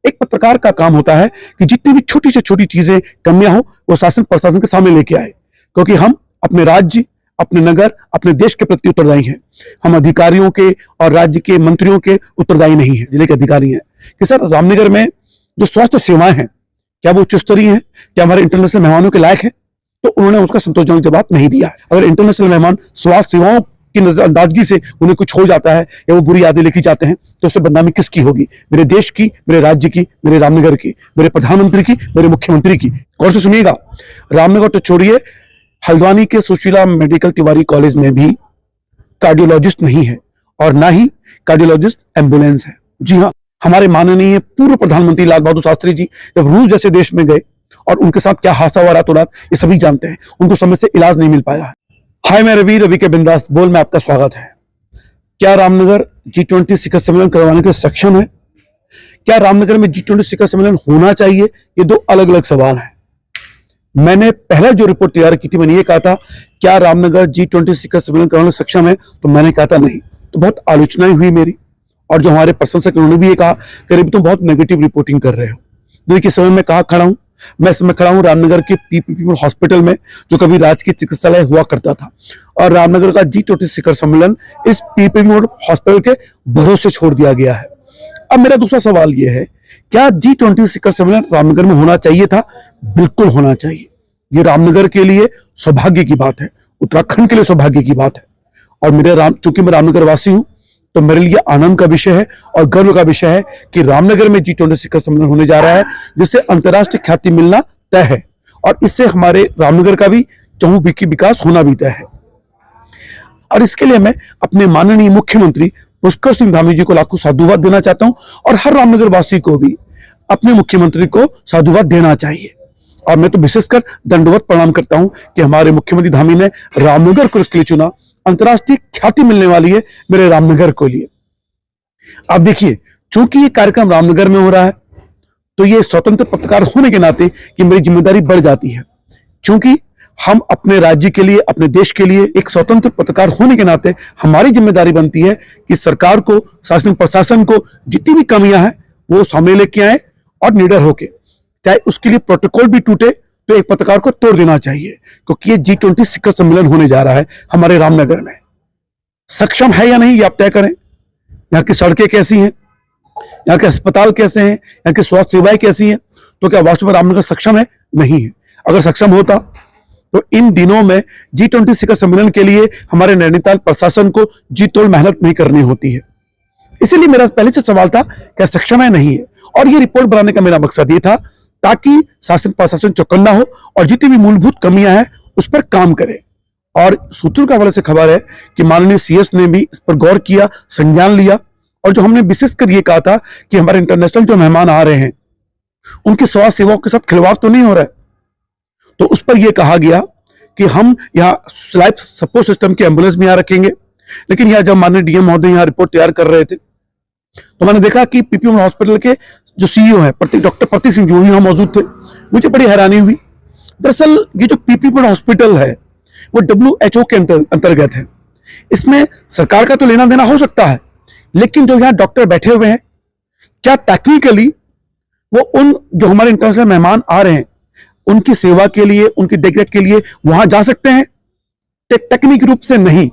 एक पत्रकार का काम होता है कि जितनी भी छोटी से छोटी चीजें, कमियां हो, वो शासन प्रशासन के सामने लेके आए, क्योंकि हम अपने राज्य, अपने नगर, अपने देश के प्रति उत्तरदायी हैं। हम अधिकारियों के और राज्य के मंत्रियों के उत्तरदायी नहीं है, जिले के अधिकारी हैं। कि सर, रामनगर में जो स्वास्थ्य सेवाएं हैं, क्या वो उच्च स्तरीय है? क्या हमारे इंटरनेशनल मेहमानों के लायक है? तो उन्होंने उसका संतोषजनक जवाब नहीं दिया है। अगर इंटरनेशनल मेहमान स्वास्थ्य सेवाओं की नजरअंदाजगी से उन्हें कुछ हो जाता है या वो बुरी यादें लिखी जाते हैं, तो उससे बदनामी किसकी होगी? मेरे देश की, मेरे राज्य की, मेरे रामनगर की, मेरे प्रधानमंत्री की, मेरे मुख्यमंत्री की। गौर से सुनिएगा, रामनगर तो छोड़िए, हल्द्वानी के सुशीला मेडिकल तिवारी कॉलेज में भी कार्डियोलॉजिस्ट नहीं है और ना ही कार्डियोलॉजिस्ट एम्बुलेंस है। जी हाँ, हमारे माननीय पूर्व प्रधानमंत्री लाल बहादुर शास्त्री जी जब रूस जैसे देश में गए और उनके साथ क्या हादसा हुआ रातों रात, ये सभी जानते हैं। उनको समय से इलाज नहीं मिल पाया है। हाय, मैं रवि के बिंदास बोल में आपका स्वागत है। क्या रामनगर G20 शिखर सम्मेलन करवाने के सक्षम है? क्या रामनगर में G20 शिखर सम्मेलन होना चाहिए? ये दो अलग अलग सवाल हैं। मैंने पहले जो रिपोर्ट तैयार की थी, मैंने ये कहा था क्या रामनगर G20 शिखर सम्मेलन करवाने में सक्षम है, तो मैंने कहा था नहीं। तो बहुत आलोचनाएं हुई मेरी, और जो हमारे प्रशंसक उन्होंने भी ये कहा करीब तुम बहुत नेगेटिव रिपोर्टिंग कर रहे हो। देखिए, समय में कहाँ खड़ा हूं? मैं समय खड़ा हूं रामनगर के पीपीपी हॉस्पिटल में, जो कभी राजकीय चिकित्सालय हुआ करता था, और रामनगर का G20 शिखर सम्मेलन इस पीपीपी हॉस्पिटल के भरोसे छोड़ दिया गया है। अब मेरा दूसरा सवाल यह है, क्या G20 शिखर सम्मेलन रामनगर में होना चाहिए था? बिल्कुल होना चाहिए। ये रामनगर के लिए सौभाग्य की बात है, उत्तराखंड के लिए सौभाग्य की बात है। और चूंकि मैं रामनगर वासी हूं, तो मेरे लिए आनंद का विषय है और गर्व का विषय है कि रामनगर में G20 शिखर सम्मेलन होने जा रहा है, जिससे अंतर्राष्ट्रीय ख्याति मिलना तय है, और इससे हमारे रामनगर का भी चहुमुखी विकास होना भी तय है। और इसके लिए मैं अपने माननीय मुख्यमंत्री पुष्कर सिंह धामी जी को लाखों साधुवाद देना चाहता हूं, और हर रामनगर वासी को भी अपने मुख्यमंत्री को साधुवाद देना चाहिए। और मैं तो विशेषकर दंडवत प्रणाम करता हूं कि हमारे मुख्यमंत्री धामी ने रामनगर को इसके लिए चुना। अंतर्राष्ट्रीय ख्याति मिलने वाली है मेरे रामनगर को लिए। अब देखिए, चूंकि ये कार्यक्रम रामनगर में हो रहा है, तो ये स्वतंत्र पत्रकार होने के नाते कि मेरी जिम्मेदारी बढ़ जाती है। चूंकि हम अपने राज्य के लिए, अपने देश के लिए एक स्वतंत्र पत्रकार होने के नाते हमारी जिम्मेदारी बनती है कि सरकार को, शासन प्रशासन को जितनी भी कमियां हैं वो सामने लेके आए, और निडर होके, चाहे उसके लिए प्रोटोकॉल भी टूटे तो एक पत्रकार को तोड़ देना चाहिए, क्योंकि ये G20 शिखर सम्मेलन होने जा रहा है हमारे रामनगर में। सक्षम है या नहीं, ये आप तय करें। यहाँ की सड़कें कैसी हैं, यहाँ के अस्पताल कैसे हैं, यहाँ की स्वास्थ्य सेवाएं कैसी हैं, तो क्या वास्तव में रामनगर सक्षम है? नहीं है। अगर सक्षम होता तो इन दिनों में G20 शिखर सम्मेलन के लिए हमारे नैनीताल प्रशासन को जी तोड़ मेहनत नहीं करनी होती है। इसीलिए मेरा पहले से सवाल था, क्या सक्षम है? नहीं है। और ये रिपोर्ट बनाने का मेरा मकसद ये था ताकि शासन प्रशासन चौकन्ना हो और जितनी भी मूलभूत कमियां हैं उस पर काम करे। और सूत्रों के हवाले से खबर है कि माननीय CS ने भी इस पर गौर किया, संज्ञान लिया, और जो हमने विशेषकर ये कहा था कि हमारे इंटरनेशनल जो मेहमान आ रहे हैं उनकी स्वास्थ्य सेवाओं के साथ खिलवाड़ तो नहीं हो रहा है, तो उस पर यह कहा गया कि हम यहाँ लाइफ सपोर्ट सिस्टम की एम्बुलेंस भी यहाँ रखेंगे। लेकिन यहाँ जब माननीय DM महोदय यहाँ रिपोर्ट तैयार कर रहे थे, तो मैंने देखा कि पीपीएम हॉस्पिटल के जो CEO हैं डॉक्टर प्रतीक सिंह जी, वो यहाँ मौजूद थे। मुझे बड़ी हैरानी हुई। दरअसल ये जो पीपीएम हॉस्पिटल है वो WHO के अंतर्गत है। इसमें सरकार का तो लेना देना हो सकता है, लेकिन जो यहाँ डॉक्टर बैठे हुए हैं, क्या टेक्निकली वो उन जो हमारे इंटरनेशनल मेहमान आ रहे हैं उनकी सेवा के लिए, उनकी देखरेख के लिए वहां जा सकते हैं? टेक्निक रूप से नहीं।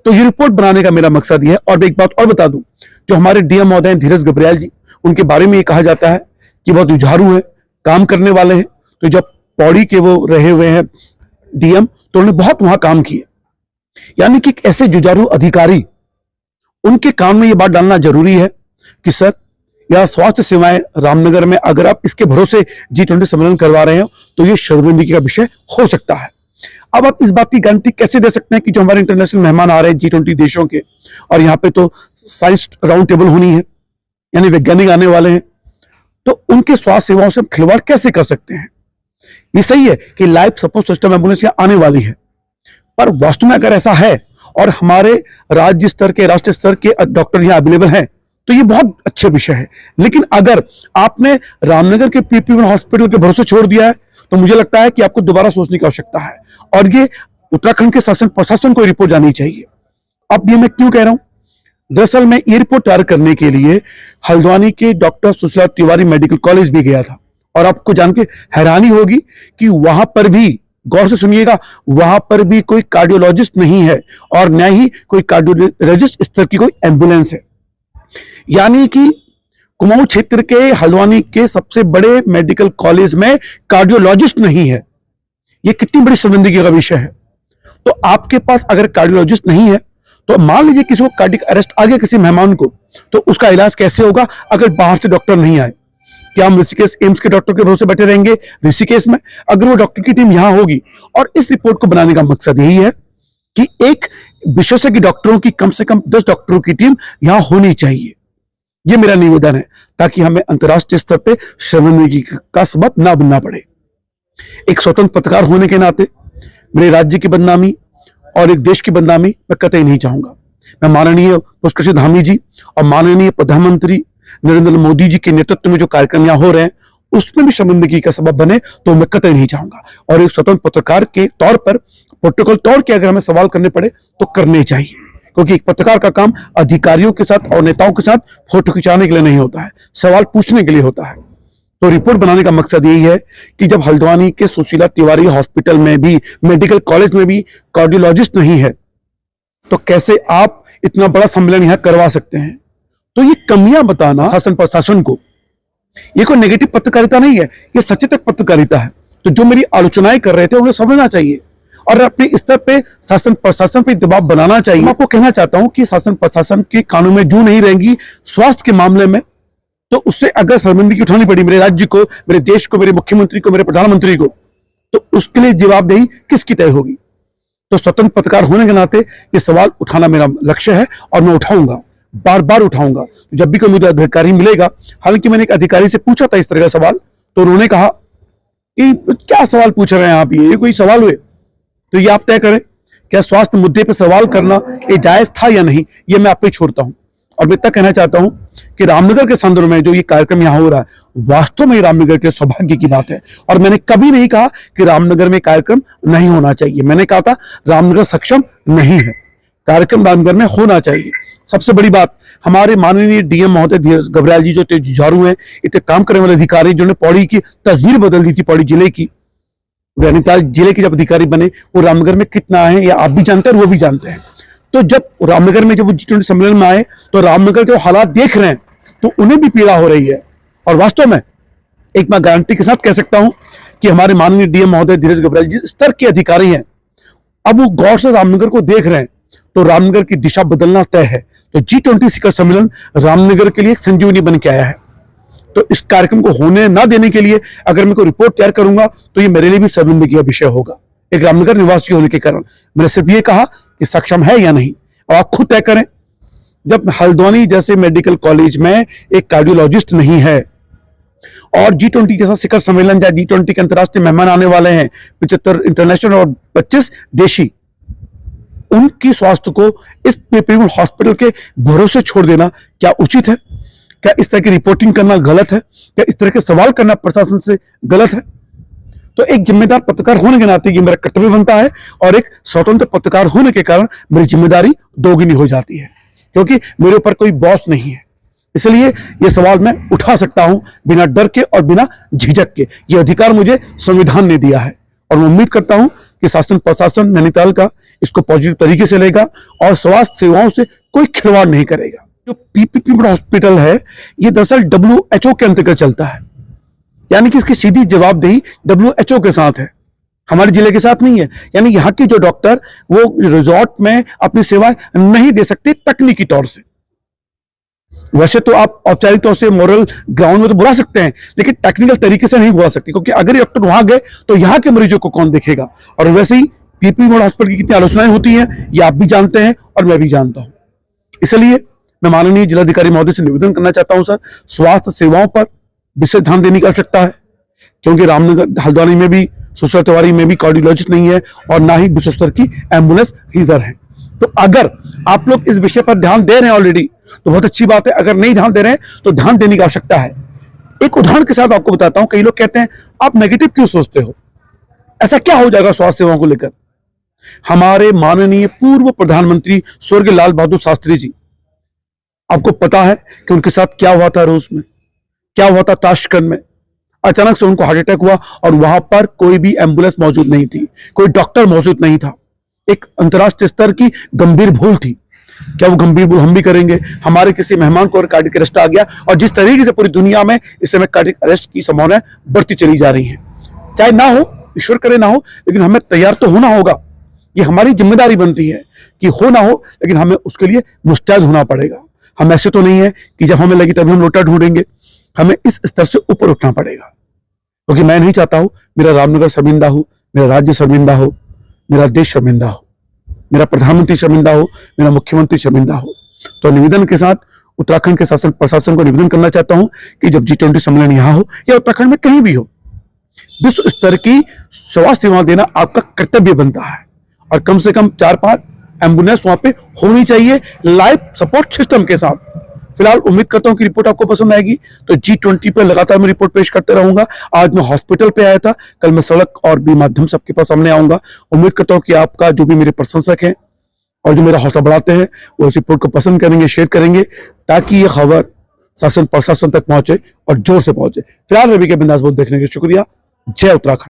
तो ये रिपोर्ट बनाने का मेरा मकसद ये है। और एक बात और बता दूं, जो हमारे DM महोदय धीरज गब्रियाल जी, उनके बारे में ये कहा जाता है कि बहुत जुझारू है, काम करने वाले हैं। तो जब पौड़ी के वो रहे हुए हैं DM, तो उन्होंने बहुत वहां काम किए। यानी कि ऐसे जुझारू अधिकारी, उनके काम में ये बात डालना जरूरी है कि सर, या स्वास्थ्य सेवाएं रामनगर में अगर आप इसके भरोसे G20 सम्मेलन करवा रहे हो तो ये शर्मिंदगी का विषय हो सकता है। अब आप इस बात की गारंटी कैसे दे सकते हैं कि जो हमारे इंटरनेशनल मेहमान आ रहे हैं G20 देशों के, और यहाँ पे तो साइंस राउंड टेबल होनी है, यानी वैज्ञानिक आने वाले हैं, तो उनके स्वास्थ्य सेवाओं से खिलवाड़ कैसे कर सकते हैं? ये सही है कि लाइफ सपोर्ट सिस्टम एम्बुलेंस यहाँ आने वाली है, पर वास्तव में अगर ऐसा है और हमारे राज्य स्तर के, राष्ट्रीय स्तर के डॉक्टर यहाँ अवेलेबल हैं, तो ये बहुत अच्छे विषय है। लेकिन अगर आपने रामनगर के पीपीएम हॉस्पिटल के भरोसे छोड़ दिया है, तो मुझे लगता है कि आपको दोबारा सोचने की आवश्यकता है, और ये उत्तराखंड के शासन प्रशासन को रिपोर्ट जानी चाहिए। अब ये मैं क्यों कह रहा हूं? दरअसल मैं ये रिपोर्ट तैयार करने के लिए हल्द्वानी के doctor Sushila Tiwari medical college भी गया था, और आपको जान के हैरानी होगी कि वहां पर भी, गौर से सुनिएगा, वहां पर भी कोई कार्डियोलॉजिस्ट नहीं है और न ही कोई कार्डियोलॉजिस्ट स्तर की कोई एम्बुलेंस है। यानी कि कुमाऊं क्षेत्र के हल्द्वानी के सबसे बड़े मेडिकल कॉलेज में कार्डियोलॉजिस्ट नहीं है। यह कितनी बड़ी शर्मिंदगी का विषय है। तो आपके पास अगर कार्डियोलॉजिस्ट नहीं है, तो मान लीजिए किसी को कार्डियक अरेस्ट आ गया किसी मेहमान को, तो उसका इलाज कैसे होगा अगर बाहर से डॉक्टर नहीं आए? क्या हम ऋषिकेश एम्स के डॉक्टर के भरोसे बैठे रहेंगे ऋषिकेश में? अगर वो डॉक्टर की टीम यहां होगी, और इस रिपोर्ट को बनाने का मकसद यही है कि एक विशेषज्ञ डॉक्टरों की कम से कम 10 डॉक्टरों की टीम यहां होनी चाहिए। यह मेरा निवेदन है, ताकि हमें अंतर्राष्ट्रीय स्तर पर शर्मिंदगी का सबब ना बनना पड़े। एक स्वतंत्र पत्रकार होने के नाते मेरे राज्य की बदनामी और एक देश की बदनामी मैं कतई नहीं चाहूंगा। मैं माननीय पुष्कर धामी जी और माननीय प्रधानमंत्री नरेंद्र मोदी जी के नेतृत्व में जो कार्यक्रम यहाँ हो रहे हैं, उसमें भी शर्मिंदगी का सबब बने, तो मैं कतई नहीं चाहूंगा। और एक स्वतंत्र पत्रकार के तौर पर, प्रोटोकॉल तौर के अगर हमें सवाल करने पड़े तो करने चाहिए, क्योंकि एक पत्रकार का काम अधिकारियों के साथ और नेताओं के साथ फोटो खिंचाने के लिए नहीं होता है, सवाल पूछने के लिए होता है। तो रिपोर्ट बनाने का मकसद यही है कि जब हल्द्वानी के सुशीला तिवारी हॉस्पिटल में भी, मेडिकल कॉलेज में भी कार्डियोलॉजिस्ट नहीं है, तो कैसे आप इतना बड़ा सम्मेलन यहां करवा सकते हैं? तो ये कमियां बताना शासन प्रशासन को, ये कोई नेगेटिव पत्रकारिता नहीं है, ये सचेतक पत्रकारिता है। तो जो मेरी आलोचनाएं कर रहे थे उन्हें समझना चाहिए और अपने स्तर पे शासन प्रशासन पे दबाव बनाना चाहिए। मैं आपको कहना चाहता हूं कि शासन प्रशासन के कानों में जू नहीं रहेंगी स्वास्थ्य के मामले में, तो उससे अगर शर्मिंदगी उठानी पड़ी मेरे राज्य को, मेरे देश को, मेरे मुख्यमंत्री को, मेरे प्रधानमंत्री को, तो उसके लिए जवाबदेही किसकी तय होगी? तो स्वतंत्र पत्रकार होने के नाते ये सवाल उठाना मेरा लक्ष्य है और मैं उठाऊंगा, बार बार उठाऊंगा। जब भी कोई मुझे अधिकारी मिलेगा, हालांकि मैंने एक अधिकारी से पूछा था इस तरह का सवाल, तो उन्होंने कहा कि क्या सवाल पूछ रहे हैं आप, ये कोई सवाल हुए? तो ये आप तय करें, क्या स्वास्थ्य मुद्दे पर सवाल करना ये जायज था या नहीं, ये मैं आप पे छोड़ता हूं। और मैं तक कहना चाहता हूं कि रामनगर के संदर्भ में जो ये कार्यक्रम यहां हो रहा है, वास्तव में रामनगर के सौभाग्य की बात है। और मैंने कभी नहीं कहा कि रामनगर में कार्यक्रम नहीं होना चाहिए, मैंने कहा था रामनगर सक्षम नहीं है, कार्यक्रम रामनगर में होना चाहिए। सबसे बड़ी बात, हमारे माननीय डीएम महोदय धीरज घबराल जी जो जुझारू हैं, इतने काम करने वाले अधिकारी, जिन्होंने पौड़ी की तस्वीर बदल दी थी, पौड़ी जिले की, नैनीताल जिले के जब अधिकारी बने, वो रामनगर में कितना आए या आप भी जानते हैं और वो भी जानते हैं। तो जब रामनगर में जब वो G20 सम्मेलन में आए, तो रामनगर के हालात देख रहे हैं तो उन्हें भी पीड़ा हो रही है। और वास्तव में एक मैं गारंटी के साथ कह सकता हूं कि हमारे माननीय डीएम महोदय धीरज घबराल जिस स्तर के अधिकारी हैं, अब वो गौर से रामनगर को देख रहे हैं, तो रामनगर की दिशा बदलना तय है। तो G20 शिखर सम्मेलन रामनगर के लिए एक संजीवनी बन के आया है। तो इस कार्यक्रम को होने ना देने के लिए अगर मैं कोई रिपोर्ट तैयार करूंगा, तो ये मेरे लिए भी शर्मिंदगी का विषय होगा, एक रामनगर निवासी होने के कारण। मैंने सिर्फ ये कहा कि सक्षम है या नहीं, और आप खुद तय करें। जब हल्द्वानी जैसे मेडिकल कॉलेज में एक कार्डियोलॉजिस्ट नहीं है और G20 जैसा शिखर सम्मेलन, जहां G20 के अंतर्राष्ट्रीय मेहमान आने वाले हैं, 75 इंटरनेशनल और 25 देशी, उनकी स्वास्थ्य को इस पीपीएम हॉस्पिटल के भरोसे छोड़ देना क्या उचित है? क्या इस तरह की रिपोर्टिंग करना गलत है? क्या इस तरह के सवाल करना प्रशासन से गलत है? तो एक जिम्मेदार पत्रकार होने के नाते ये मेरा कर्तव्य बनता है, और एक स्वतंत्र पत्रकार होने के कारण मेरी जिम्मेदारी दोगुनी हो जाती है, क्योंकि मेरे ऊपर कोई बॉस नहीं है। इसलिए ये सवाल मैं उठा सकता हूं बिना डर के और बिना झिझक के। ये अधिकार मुझे संविधान ने दिया है, और मैं उम्मीद करता हूं कि शासन प्रशासन नैनीताल का इसको पॉजिटिव तरीके से लेगा और स्वास्थ्य सेवाओं से कोई खिलवाड़ नहीं करेगा। जो पीपीपी हॉस्पिटल है, ये दरअसल WHO के अंतर्गत चलता है, यानी कि इसकी सीधी जवाबदेही WHO के साथ है, हमारे जिले के साथ नहीं है। यानी यहाँ के जो डॉक्टर वो रिजॉर्ट में अपनी सेवाएं नहीं दे सकते तकनीकी तौर से। वैसे तो आप औपचारिक तौर से मोरल ग्राउंड में तो बुला सकते हैं, लेकिन टेक्निकल तरीके से नहीं बुला सकते, क्योंकि अगर ये डॉक्टर वहां गए तो यहाँ के मरीजों को कौन देखेगा। और वैसे ही पीपीपी हॉस्पिटल की कितनी आलोचनाएं होती हैं, ये आप भी जानते हैं और मैं भी जानता हूं। इसलिए मैं माननीय जिलाधिकारी महोदय से निवेदन करना चाहता हूं, सर, स्वास्थ्य सेवाओं पर विशेष ध्यान देने की आवश्यकता है, क्योंकि रामनगर हल्द्वानी में भी, सुशीला तिवारी में भी कार्डियोलॉजिस्ट नहीं है और ना ही विश्व स्तर की एम्बुलेंस इधर है। तो अगर आप लोग इस विषय पर ध्यान दे रहे हैं ऑलरेडी, तो बहुत अच्छी बात है। अगर नहीं ध्यान दे रहे हैं तो ध्यान देने की आवश्यकता है। एक उदाहरण के साथ आपको बताता हूं। कई लोग कहते हैं आप नेगेटिव क्यों सोचते हो, ऐसा क्या हो जाएगा स्वास्थ्य सेवाओं को लेकर? हमारे माननीय पूर्व प्रधानमंत्री स्वर्गीय लाल बहादुर शास्त्री जी आपको पता है कि उनके साथ क्या हुआ था रूस में, क्या हुआ था ताशकंद में। अचानक से उनको हार्ट अटैक हुआ और वहां पर कोई भी एम्बुलेंस मौजूद नहीं थी, कोई डॉक्टर मौजूद नहीं था। एक अंतर्राष्ट्रीय स्तर की गंभीर भूल थी। क्या वो गंभीर भूल हम भी करेंगे? हमारे किसी मेहमान को कार्डियक अरेस्ट आ गया और जिस तरीके से पूरी दुनिया में इस समय कार्डियक अरेस्ट की संभावना बढ़ती चली जा रही है। चाहे ना हो, ईश्वर करे ना हो, लेकिन हमें तैयार तो होना होगा। ये हमारी जिम्मेदारी बनती है कि हो ना हो, लेकिन हमें उसके लिए मुस्तैद होना पड़ेगा। हम ऐसे तो नहीं है कि जब हमें लगी तभी हम लोटा ढूंढेंगे। हमें इस स्तर से ऊपर उठना पड़ेगा, क्योंकि मैं नहीं चाहता हूं मेरा रामनगर शर्मिंदा हो, मेरा राज्य शर्मिंदा हो, मेरा देश शर्मिंदा हो, मेरा प्रधानमंत्री शर्मिंदा हो, मेरा मुख्यमंत्री शर्मिंदा हो। तो निवेदन के साथ उत्तराखंड के शासन प्रशासन को निवेदन करना चाहता हूं कि जब G20 सम्मेलन यहां हो या उत्तराखंड में कहीं भी हो, विश्व स्तर की स्वास्थ्य सेवा देना आपका कर्तव्य बनता है। और कम से कम 4-5 एम्बुलेंस वहां पे होनी चाहिए लाइफ सपोर्ट सिस्टम के साथ। फिलहाल उम्मीद करता हूं कि रिपोर्ट आपको पसंद आएगी। तो G20 पे लगातार मैं रिपोर्ट पेश करते रहूंगा। आज मैं हॉस्पिटल पे आया था, कल मैं सड़क और भी माध्यम से आपके पास सामने आऊंगा। उम्मीद करता हूं कि आपका जो भी मेरे प्रशंसक हैं और जो मेरा हौसला बढ़ाते हैं वो इस रिपोर्ट को पसंद करेंगे, शेयर करेंगे, ताकि ये खबर शासन प्रशासन तक पहुंचे और जोर से पहुंचे। फिलहाल रवि के बिंदास बोल देखने के शुक्रिया। जय उत्तराखंड।